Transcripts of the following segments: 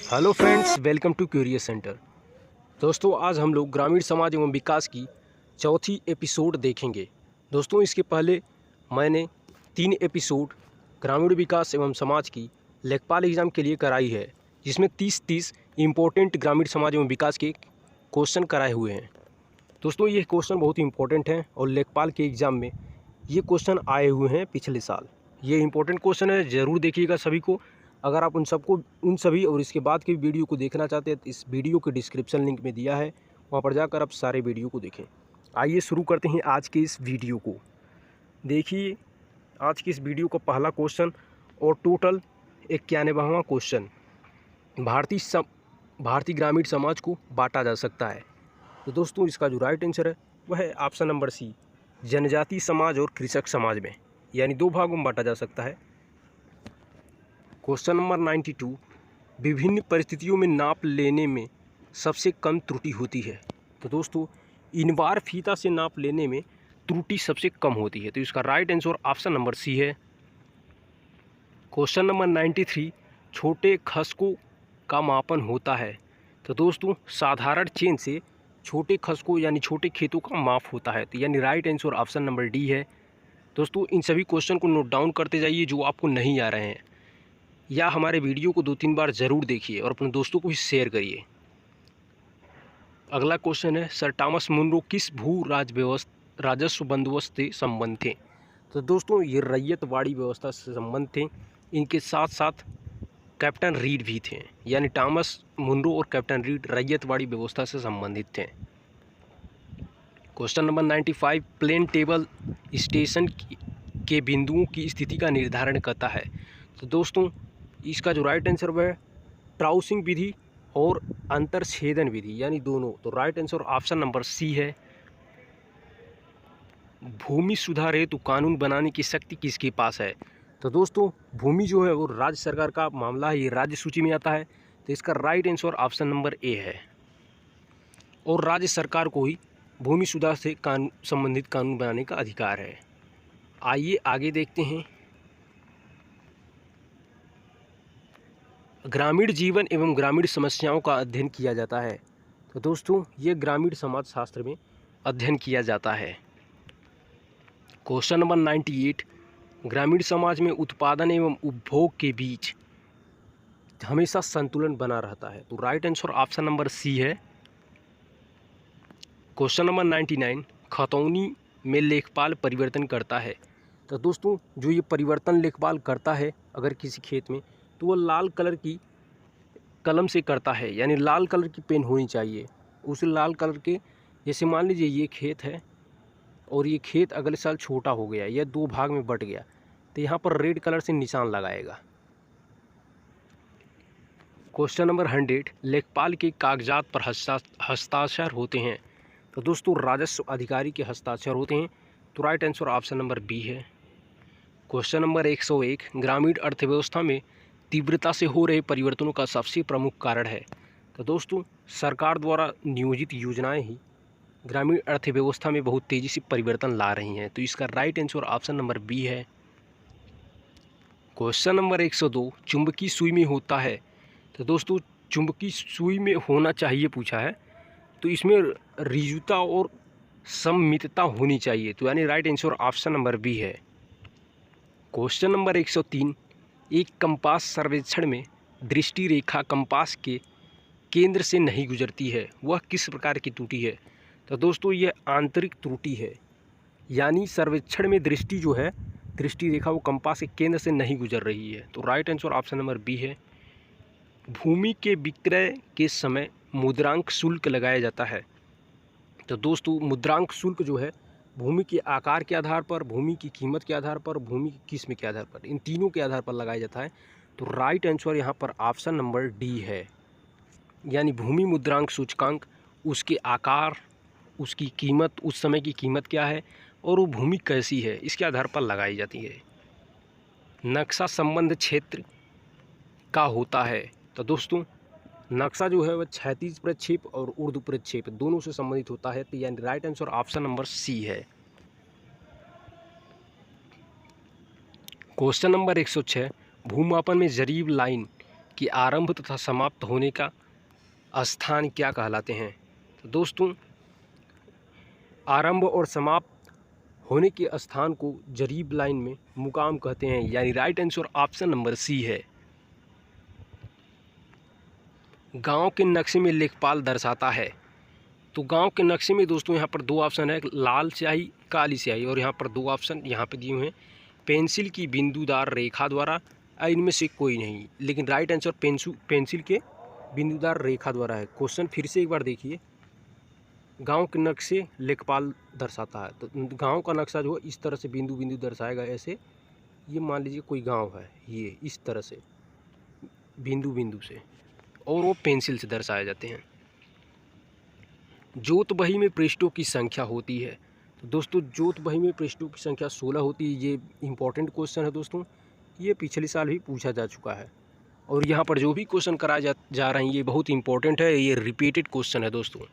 Hello friends, welcome to curious centre. दोस्तों, आज हम लोग ग्रामीण समाज एवं विकास की चौथी एपिसोड देखेंगे। दोस्तों, इसके पहले मैंने 3 एपिसोड ग्रामीण विकास एवं समाज की लेखपाल एग्ज़ाम के लिए कराई है, जिसमें 30 इम्पोर्टेंट ग्रामीण समाज एवं विकास के क्वेश्चन कराए हुए हैं। दोस्तों, ये क्वेश्चन बहुत ही इंपॉर्टेंट हैं और लेखपाल के एग्ज़ाम में ये क्वेश्चन आए हुए हैं पिछले साल। ये इंपॉर्टेंट क्वेश्चन है, ज़रूर देखिएगा सभी को। अगर आप उन सभी और इसके बाद के वीडियो को देखना चाहते हैं तो इस वीडियो के डिस्क्रिप्शन लिंक में दिया है, वहाँ पर जाकर आप सारे वीडियो को देखें। आइए शुरू करते हैं आज के इस वीडियो को। देखिए, आज की इस वीडियो का पहला क्वेश्चन और टोटल 91वां क्वेश्चन। भारतीय ग्रामीण समाज को बांटा जा सकता है। तो दोस्तों, इसका जो राइट आंसर है वह है ऑप्शन नंबर सी, जनजाति समाज और कृषक समाज में, यानी 2 भागों में बांटा जा सकता है। क्वेश्चन नंबर 92, विभिन्न परिस्थितियों में नाप लेने में सबसे कम त्रुटि होती है। तो दोस्तों, इनवार फीता से नाप लेने में त्रुटि सबसे कम होती है, तो इसका right answer option number C है। क्वेश्चन नंबर 93, छोटे खसकों का मापन होता है। तो दोस्तों, साधारण चेन से छोटे खसकों यानी छोटे खेतों का माप होता है, तो यानी right answer option number D है। दोस्तों, इन सभी क्वेश्चन को नोट डाउन करते जाइए जो आपको नहीं आ रहे हैं, या हमारे वीडियो को 2-3 बार ज़रूर देखिए और अपने दोस्तों को भी शेयर करिए। अगला क्वेश्चन है, सर थॉमस मुनरो किस भू राजस्व बंदोबस्त से संबंध थे। तो दोस्तों, ये रैयतवाड़ी व्यवस्था से संबंध थे। इनके साथ साथ कैप्टन रीड भी थे, यानी थॉमस मुनरो और कैप्टन रीड रैयतवाड़ी व्यवस्था से संबंधित थे। Question number 95, plane table station के बिंदुओं की स्थिति का निर्धारण करता है। तो दोस्तों, इसका जो राइट आंसर वह है ट्राउसिंग विधि और अंतरछेदन विधि, यानी दोनों। तो right answer option number C है। भूमि सुधार हेतु कानून बनाने की शक्ति किसके पास है। तो दोस्तों, भूमि जो है वो राज्य सरकार का मामला है, ये राज्य सूची में आता है, तो इसका right answer option number A है। और राज्य सरकार को ही भूमि सुधार से संबंधित कानून बनाने का अधिकार है। आइए आगे देखते हैं। ग्रामीण जीवन एवं ग्रामीण समस्याओं का अध्ययन किया जाता है। तो दोस्तों, ये ग्रामीण समाज शास्त्र में अध्ययन किया जाता है। क्वेश्चन नंबर 98, ग्रामीण समाज में उत्पादन एवं उपभोग के बीच हमेशा संतुलन बना रहता है। तो right answer option number C है। क्वेश्चन नंबर 99, खतौनी में लेखपाल परिवर्तन करता है। तो दोस्तों, जो ये परिवर्तन लेखपाल करता है अगर किसी खेत में, तो वह लाल कलर की कलम से करता है, यानी लाल कलर की पेन होनी चाहिए। उस लाल कलर के, जैसे मान लीजिए ये खेत है और ये खेत अगले साल छोटा हो गया या 2 भाग में बट गया, तो यहाँ पर रेड कलर से निशान लगाएगा। क्वेश्चन नंबर 100, लेखपाल के कागजात पर हस्ताक्षर होते हैं। तो दोस्तों, राजस्व अधिकारी के हस्ताक्षर होते हैं, तो right answer option number B है। क्वेश्चन नंबर 101, ग्रामीण अर्थव्यवस्था में तीव्रता से हो रहे परिवर्तनों का सबसे प्रमुख कारण है। तो दोस्तों, सरकार द्वारा नियोजित योजनाएं ही ग्रामीण अर्थव्यवस्था में बहुत तेज़ी से परिवर्तन ला रही हैं, तो इसका right answer option number B है। क्वेश्चन नंबर 102, चुंबकीय सुई में होता है। तो दोस्तों, चुंबकीय सुई में होना चाहिए पूछा है, तो इसमें ऋजुता और सममितता होनी चाहिए, तो यानी right answer option number B है। क्वेश्चन नंबर 103, एक कंपास सर्वेक्षण में दृष्टि रेखा कंपास के केंद्र से नहीं गुजरती है, वह किस प्रकार की त्रुटि है। तो दोस्तों, यह आंतरिक त्रुटि है, यानी सर्वेक्षण में दृष्टि जो है, दृष्टि रेखा वो कंपास के केंद्र से नहीं गुजर रही है, तो right answer option number B है। भूमि के विक्रय के समय मुद्रांक शुल्क लगाया जाता है। तो दोस्तों, मुद्रांक शुल्क जो है भूमि के आकार के आधार पर, भूमि की कीमत के आधार पर, भूमि की किस्म के आधार पर, इन तीनों के आधार पर लगाया जाता है, तो राइट आंसर यहाँ पर ऑप्शन नंबर डी है। यानी भूमि मुद्रांक सूचकांक, उसके आकार, उसकी कीमत, उस समय की कीमत क्या है और वो भूमि कैसी है, इसके आधार पर लगाई जाती है। नक्शा संबंध क्षेत्र का होता है। तो दोस्तों, नक्शा जो है वह क्षैतिज प्रक्षेप और ऊर्ध्व प्रक्षेप दोनों से संबंधित होता है, तो यानी right answer option number C है। क्वेश्चन नंबर 106, भूमापन में जरीब लाइन कि आरंभ तथा समाप्त होने का स्थान क्या कहलाते हैं? तो दोस्तों, आरंभ और समाप्त होने के स्थान को जरीब लाइन में मुकाम कहते हैं, यानी right answer option number C है। गांव के नक्शे में लेखपाल दर्शाता है। तो गांव के नक्शे में दोस्तों यहाँ पर दो ऑप्शन है, लाल स्याही, काली स्याही, और यहाँ पर दो ऑप्शन यहाँ पे दिए हुए हैं, पेंसिल की बिंदुदार रेखा द्वारा, इनमें से कोई नहीं। लेकिन राइट आंसर पेंसिल के बिंदुदार रेखा द्वारा है। क्वेश्चन फिर से एक बार देखिए, गांव के नक्शे लेखपाल दर्शाता है। तो गांव का नक्शा जो है इस तरह से बिंदु बिंदु दर्शाएगा। ऐसे ये मान लीजिए कोई गांव है, ये इस तरह से बिंदु बिंदु से, और वो पेंसिल से दर्शाए जाते हैं। जोत बही में पृष्ठों की संख्या होती है। तो दोस्तों, जोत बही में पृष्ठों की संख्या 16 होती है। ये इंपॉर्टेंट क्वेश्चन है दोस्तों, ये पिछले साल भी पूछा जा चुका है। और यहाँ पर जो भी क्वेश्चन कराए जा रहे हैं ये बहुत इंपॉर्टेंट है, ये रिपीटेड क्वेश्चन है दोस्तों।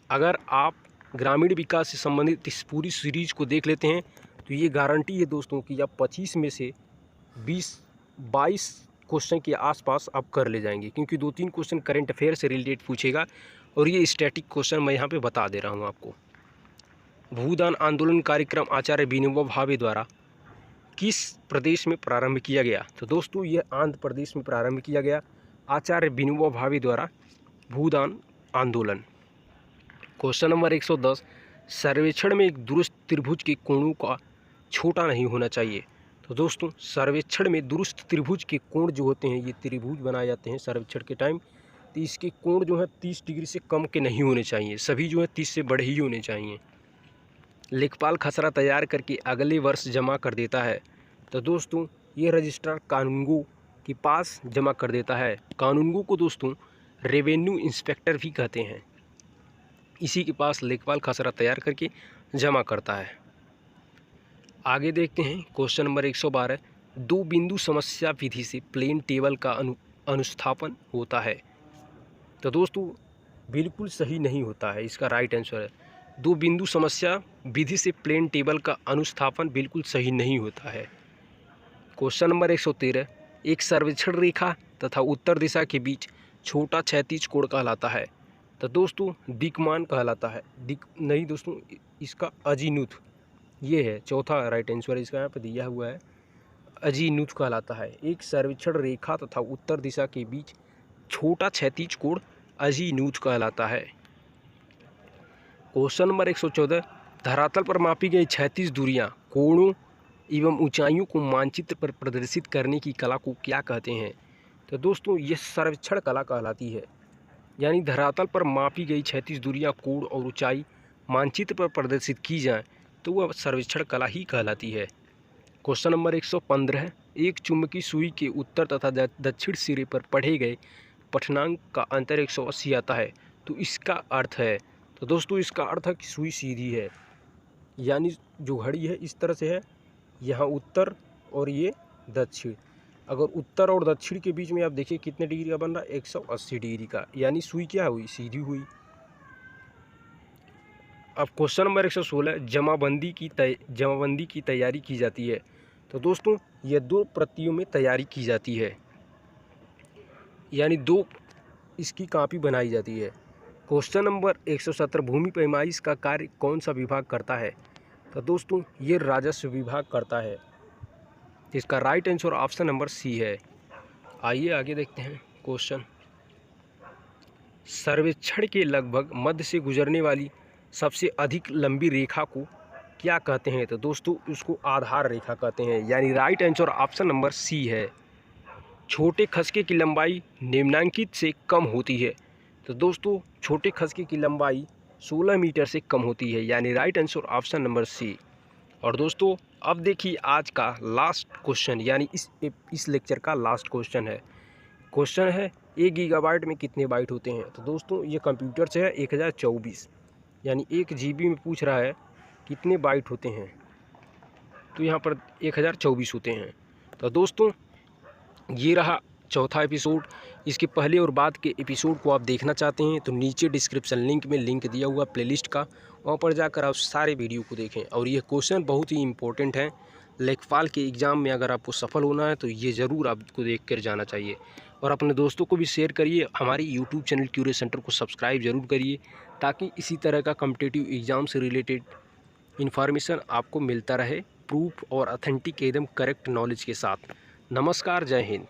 अगर आप ग्रामीण विकास से संबंधित इस पूरी सीरीज को देख लेते हैं तो ये गारंटी है दोस्तों कि आप 25 में से 20-22 क्वेश्चन के आसपास आप कर ले जाएंगे, क्योंकि 2-3 क्वेश्चन करंट अफेयर से रिलेटेड पूछेगा और ये स्टैटिक क्वेश्चन मैं यहाँ पे बता दे रहा हूँ आपको। भूदान आंदोलन कार्यक्रम आचार्य विनोबा भावे द्वारा किस प्रदेश में प्रारंभ किया गया? तो दोस्तों, ये आंध्र प्रदेश में प्रारंभ किया गया, आचार्य विनोबा भावे द्वारा भूदान आंदोलन। क्वेश्चन नंबर 110, सर्वेक्षण में एक दुरुस्त त्रिभुज के कोणों का छोटा नहीं होना चाहिए। तो दोस्तों, सर्वेक्षण में दुरुस्त त्रिभुज के कोण जो होते हैं, ये त्रिभुज बनाए जाते हैं सर्वेक्षण के टाइम, तो इसके कोण जो है 30 डिग्री से कम के नहीं होने चाहिए, सभी जो है 30 से बड़े ही होने चाहिए। लेखपाल खसरा तैयार करके अगले वर्ष जमा कर देता है। तो दोस्तों, ये रजिस्ट्रार कानूनगो के पास जमा कर देता है। कानूनगो को दोस्तों रेवेन्यू इंस्पेक्टर भी कहते हैं। इसी के पास लेखपाल खसरा तैयार करके जमा करता है। आगे देखते हैं क्वेश्चन नंबर 112, दो बिंदु समस्या विधि से प्लेन टेबल का अनुस्थापन होता है। तो दोस्तों, बिल्कुल सही नहीं होता है, इसका राइट आंसर है दो बिंदु समस्या विधि से प्लेन टेबल का अनुस्थापन बिल्कुल सही नहीं होता है। क्वेश्चन नंबर 113, एक सर्वेक्षण रेखा तथा उत्तर दिशा के बीच छोटा क्षैतिज कोण कहलाता है। तो दोस्तों, दिक्मान कहलाता है। नहीं दोस्तों, इसका अजीनुथ ये है, चौथा राइट आंसर इसका यहाँ पर दिया हुआ है, अजीनुथ कहलाता है। एक सर्वेक्षण रेखा तथा उत्तर दिशा के बीच छोटा क्षैतिज कोण अजीनुथ कहलाता है। क्वेश्चन नंबर 114, धरातल पर मापी गई क्षैतिज दूरियां, कोणों एवं ऊंचाइयों को मानचित्र पर प्रदर्शित करने की कला को क्या कहते हैं? तो दोस्तों, यह सर्वेक्षण कला कहलाती है। यानी धरातल पर मापी गई क्षैतिज दूरियां, कोण और ऊंचाई मानचित्र पर प्रदर्शित की जाए तो वह सर्वेक्षण कला ही कहलाती है। क्वेश्चन नंबर 115, एक चुंबकीय सुई के उत्तर तथा दक्षिण सिरे पर पढ़े गए पठनांक का अंतर 180 आता है। तो इसका अर्थ है, तो दोस्तों इसका अर्थ है कि सुई सीधी है, यानी जो घड़ी है इस तरह से है, यहाँ उत्तर और ये दक्षिण। अगर उत्तर और दक्षिण के बीच में आप देखिए कितने डिग्री का बन रहा है, 180 डिग्री का, यानी सुई क्या हुई, सीधी हुई। अब क्वेश्चन नंबर 116, जमाबंदी की तैयारी की जाती है। तो दोस्तों, ये 2 प्रतियों में तैयारी की जाती है, यानी 2 इसकी कॉपी बनाई जाती है। क्वेश्चन नंबर 117, भूमि पैमाइश का कार्य कौन सा विभाग करता है? तो दोस्तों, ये राजस्व विभाग करता है। इसका right answer option number C है। आइए आगे देखते हैं क्वेश्चन। सर्वेक्षण के लगभग मध्य से गुजरने वाली सबसे अधिक लंबी रेखा को क्या कहते हैं? तो दोस्तों, उसको आधार रेखा कहते हैं, यानी right answer option number C है। छोटे खसके की लंबाई निम्नांकित से कम होती है। तो दोस्तों, छोटे खसके की लंबाई 16 मीटर से कम होती है, यानी right answer option number C. और दोस्तों, अब देखिए आज का लास्ट क्वेश्चन, यानी इस लेक्चर का लास्ट क्वेश्चन है। क्वेश्चन है, 1 गीगाबाइट में कितने बाइट होते हैं? तो दोस्तों, ये कंप्यूटर से है 1024, यानी 1 GB में पूछ रहा है कितने बाइट होते हैं, तो यहाँ पर 1024 होते हैं। तो दोस्तों, ये रहा चौथा एपिसोड। इसके पहले और बाद के एपिसोड को आप देखना चाहते हैं तो नीचे डिस्क्रिप्शन लिंक में लिंक दिया हुआ प्लेलिस्ट का, वहाँ पर जाकर आप सारे वीडियो को देखें। और ये क्वेश्चन बहुत ही इंपॉर्टेंट है, लेखपाल के एग्ज़ाम में अगर आपको सफल होना है तो ये ज़रूर आपको देख कर जाना चाहिए। और अपने दोस्तों को भी शेयर करिए। हमारी यूट्यूब चैनल क्यूरियस सेंटर को सब्सक्राइब ज़रूर करिए, ताकि इसी तरह का कॉम्पिटिटिव एग्ज़ाम से रिलेटेड इन्फॉर्मेशन आपको मिलता रहे, प्रूफ और ऑथेंटिक एकदम करेक्ट नॉलेज के साथ। नमस्कार, जय हिंद।